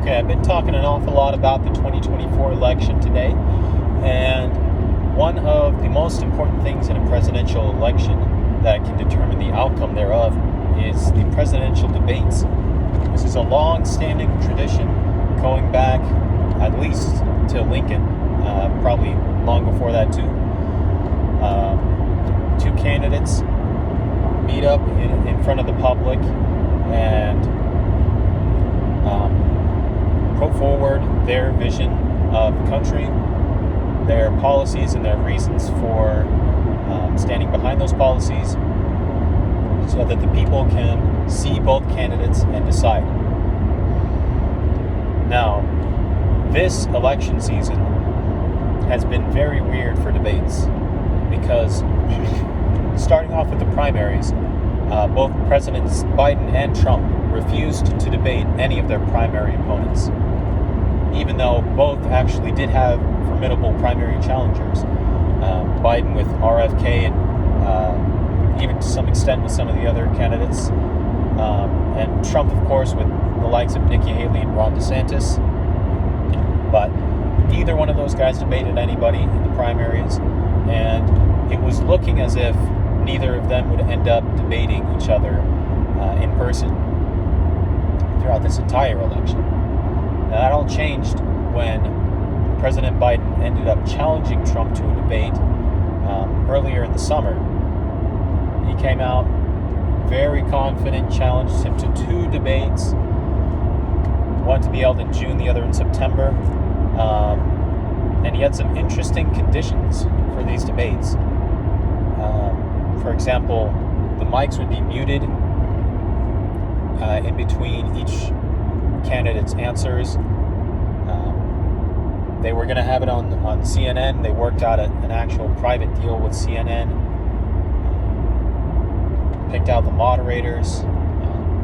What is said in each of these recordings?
Okay, I've been talking an awful lot about the 2024 election today, and one of the most important things in a presidential election that can determine the outcome thereof is the presidential debates. This is a long-standing tradition going back at least to Lincoln, probably long before that too. Two candidates meet up in front of the public and put forward their vision of the country, their policies, and their reasons for standing behind those policies so that the people can see both candidates and decide. Now, this election season has been very weird for debates because starting off with the primaries, both Presidents Biden and Trump refused to debate any of their primary opponents, even though both actually did have formidable primary challengers. Biden with RFK and even to some extent with some of the other candidates, and Trump, of course, with the likes of Nikki Haley and Ron DeSantis. But neither one of those guys debated anybody in the primaries, and it was looking as if neither of them would end up debating each other in person throughout this entire election. Now, that all changed when President Biden ended up challenging Trump to a debate earlier in the summer. He came out very confident, challenged him to two debates, one to be held in June, the other in September. And he had some interesting conditions for these debates. For example, the mics would be muted in between each candidate's answers. They were going to have it on CNN. They worked out an actual private deal with CNN, picked out the moderators,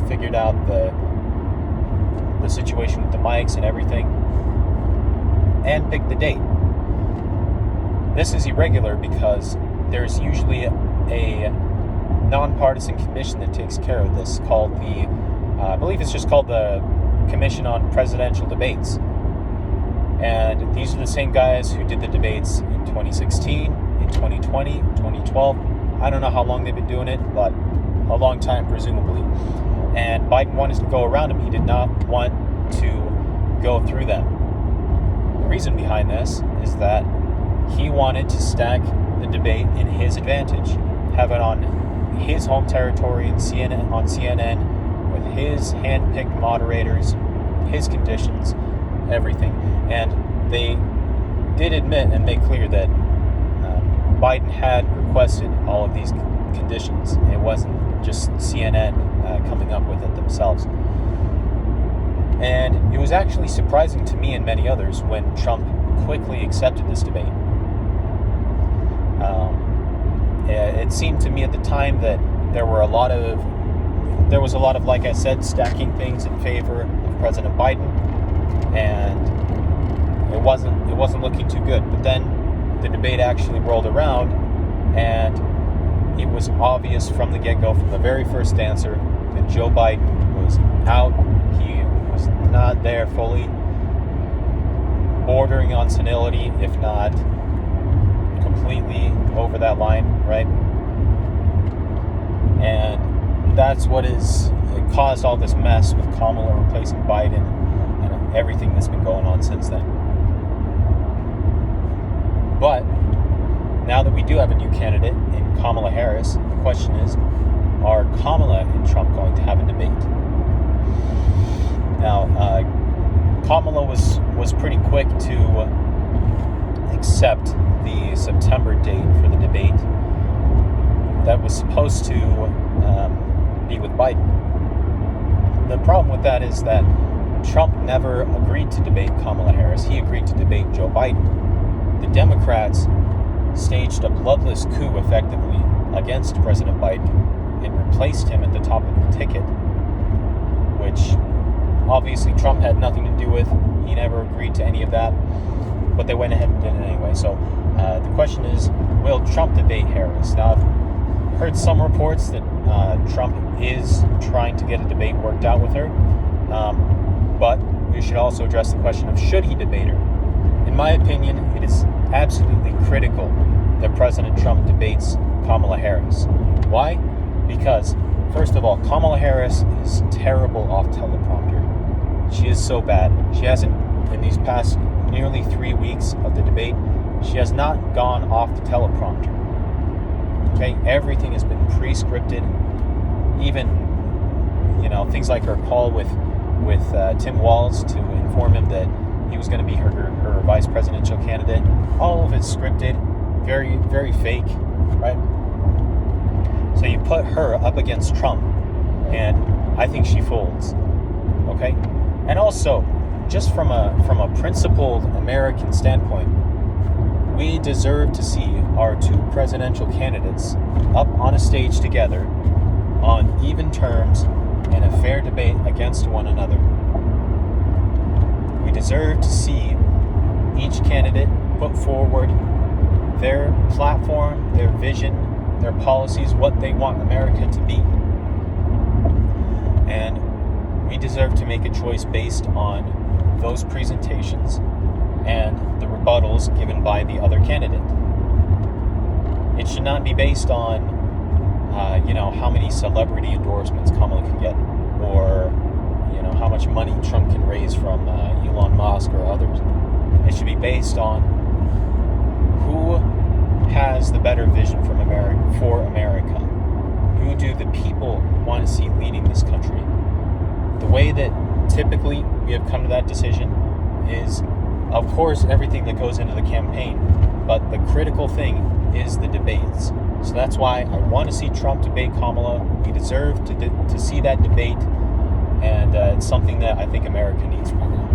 figured out the situation with the mics and everything, and picked the date. This is irregular because there's usually a nonpartisan commission that takes care of this called I believe it's just called the Commission on Presidential Debates. And these are the same guys who did the debates in 2016, in 2020, 2012. I don't know how long they've been doing it, but a long time, presumably. And Biden wanted to go around them. He did not want to go through them. The reason behind this is that he wanted to stack the debate in his advantage, have it on his home territory on CNN with his hand-picked moderators, his conditions, everything. And they did admit and make clear that Biden had requested all of these conditions. It wasn't just CNN coming up with it themselves. And it was actually surprising to me and many others when Trump quickly accepted this debate. It seemed to me at the time that there was a lot of, like I said, stacking things in favor of President Biden, and it wasn't looking too good. But then the debate actually rolled around, and it was obvious from the get-go, from the very first answer, that Joe Biden was out. He was not there fully, bordering on senility, if not completely over that line, right? And that's what it caused all this mess with Kamala replacing Biden and everything that's been going on since then. But now that we do have a new candidate in Kamala Harris, the question is, are Kamala and Trump going to have a debate? Now, Kamala was pretty quick to accept the September date for the debate that was supposed to be with Biden. The problem with that is that Trump never agreed to debate Kamala Harris. He agreed to debate Joe Biden. The Democrats staged a bloodless coup effectively against President Biden and replaced him at the top of the ticket, which obviously Trump had nothing to do with. He never agreed to any of that, but they went ahead and did it anyway. So the question is, will Trump debate Harris? Now, I've heard some reports that Trump is trying to get a debate worked out with her, but we should also address the question of should he debate her. In my opinion, it is absolutely critical that President Trump debates Kamala Harris. Why? Because, first of all, Kamala Harris is terrible off teleprompter. She is so bad. She hasn't, in these past nearly 3 weeks of the debate, she has not gone off the teleprompter. Okay, everything has been pre-scripted. Even, things like her call with Tim Walz to inform him that he was going to be her vice presidential candidate. All of it's scripted, very, very fake, right? So you put her up against Trump, and I think she folds. Okay, and also, just from a principled American standpoint, we deserve to see our two presidential candidates up on a stage together on even terms in a fair debate against one another. We deserve to see each candidate put forward their platform, their vision, their policies, what they want America to be. And we deserve to make a choice based on those presentations and the rebuttals given by the other candidate. It should not be based on, how many celebrity endorsements Kamala can get, or, how much money Trump can raise from Elon Musk or others. It should be based on who has the better vision for America. Who do the people want to see leading this country? The way that typically we have come to that decision is, of course, everything that goes into the campaign, but the critical thing is the debates. So that's why I want to see Trump debate Kamala. We deserve to see that debate, and it's something that I think America needs right now.